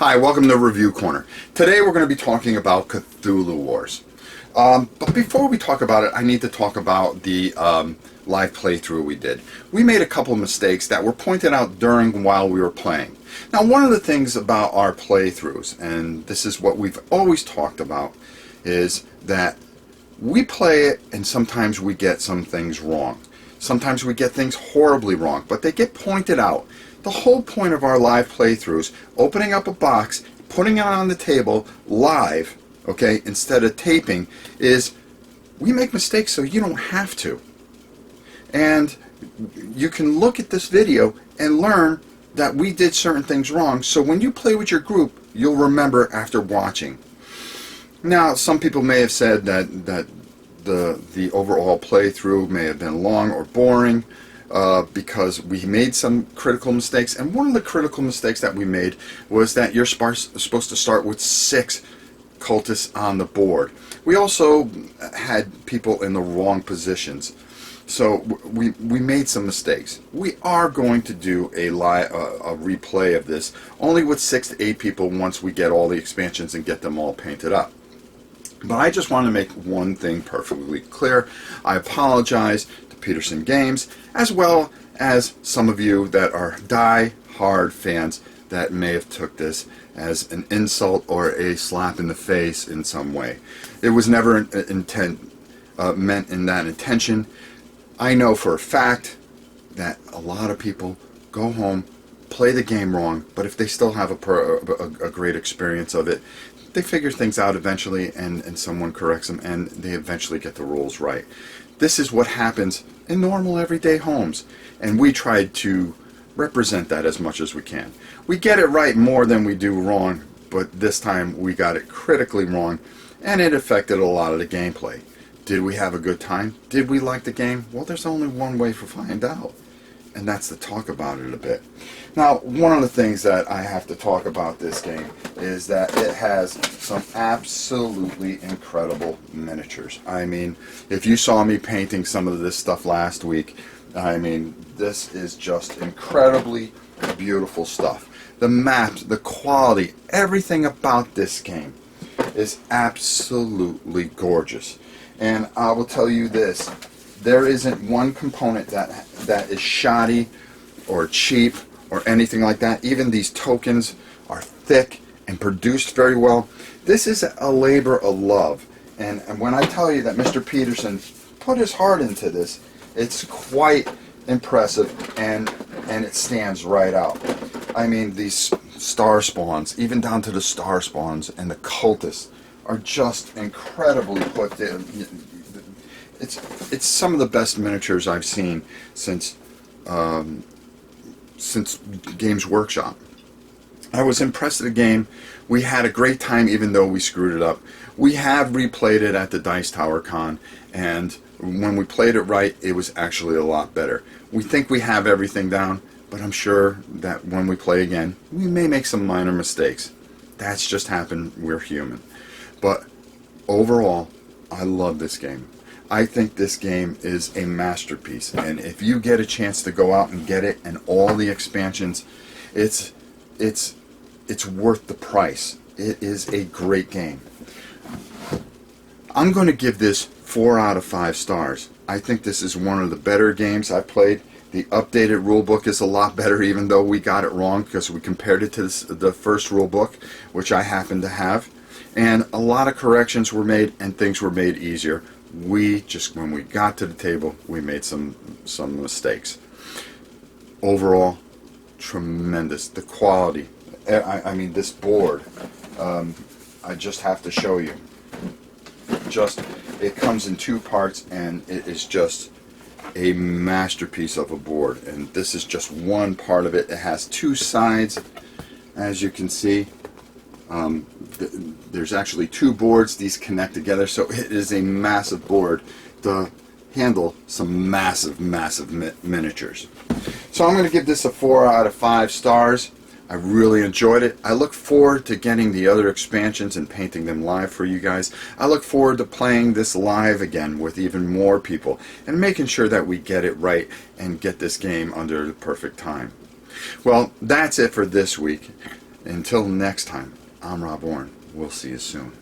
Hi, welcome to Review Corner. Today we're going to be talking about Cthulhu Wars. But before we talk about it, I need to talk about the live playthrough we did. We made a couple of mistakes that were pointed out while we were playing. Now, one of the things about our playthroughs, and this is what we've always talked about, is that we play it and sometimes we get some things wrong. Sometimes we get things horribly wrong, but they get pointed out. The whole point of our live playthroughs, opening up a box, putting it on the table live, okay, instead of taping, is we make mistakes so you don't have to. And you can look at this video and learn that we did certain things wrong, so when you play with your group, you'll remember after watching. Now, some people may have said that the overall playthrough may have been long or boring because we made some critical mistakes. And one of the critical mistakes that we made was that you're supposed to start with 6 cultists on the board. We also had people in the wrong positions. So we made some mistakes. We are going to do a replay of this, only with 6 to 8 people once we get all the expansions and get them all painted up. But I just want to make one thing perfectly clear. I apologize to Peterson Games, as well as some of you that are die-hard fans that may have took this as an insult or a slap in the face in some way. It was never meant in that intention. I know for a fact that a lot of people go home, play the game wrong, but if they still have a great experience of it, they figure things out eventually, and someone corrects them, and they eventually get the rules right. This is what happens in normal everyday homes, and we tried to represent that as much as we can. We get it right more than we do wrong, but this time we got it critically wrong, and it affected a lot of the gameplay. Did we have a good time? Did we like the game? Well, there's only one way to find out, and that's to talk about it a bit. Now, one of the things that I have to talk about this game is that it has some absolutely incredible miniatures. I mean, if you saw me painting some of this stuff last week, I mean, this is just incredibly beautiful stuff. The maps, the quality, everything about this game is absolutely gorgeous. And I will tell you this, there isn't one component that is shoddy or cheap or anything like that. Even these tokens are thick and produced very well. This is a labor of love. And when I tell you that Mr. Peterson put his heart into this, it's quite impressive, and it stands right out. I mean, these star spawns, even down to the star spawns and the cultists, are just incredibly put in. It's some of the best miniatures I've seen since Games Workshop. I was impressed with the game. We had a great time even though we screwed it up. We have replayed it at the Dice Tower Con, and when we played it right, it was actually a lot better. We think we have everything down, but I'm sure that when we play again, we may make some minor mistakes. That's just happened. We're human. But overall, I love this game. I think this game is a masterpiece, and if you get a chance to go out and get it and all the expansions, it's worth the price. It is a great game. I'm going to give this 4 out of 5 stars. I think this is one of the better games I've played. The updated rulebook is a lot better, even though we got it wrong because we compared it to the first rulebook, which I happen to have. And a lot of corrections were made and things were made easier. When we got to the table, we made some mistakes. Overall, tremendous. The quality. I mean, this board, I just have to show you. It comes in 2 parts, and it is just a masterpiece of a board. And this is just one part of it. It has 2 sides, as you can see. There's actually 2 boards. These connect together, so it is a massive board to handle some massive miniatures. So I'm going to give this a 4 out of 5 stars. I really enjoyed it. I look forward to getting the other expansions and painting them live for you guys. I look forward to playing this live again with even more people and making sure that we get it right and get this game under the perfect time. Well, that's it for this week. Until next time, I'm Rob Warren. We'll see you soon.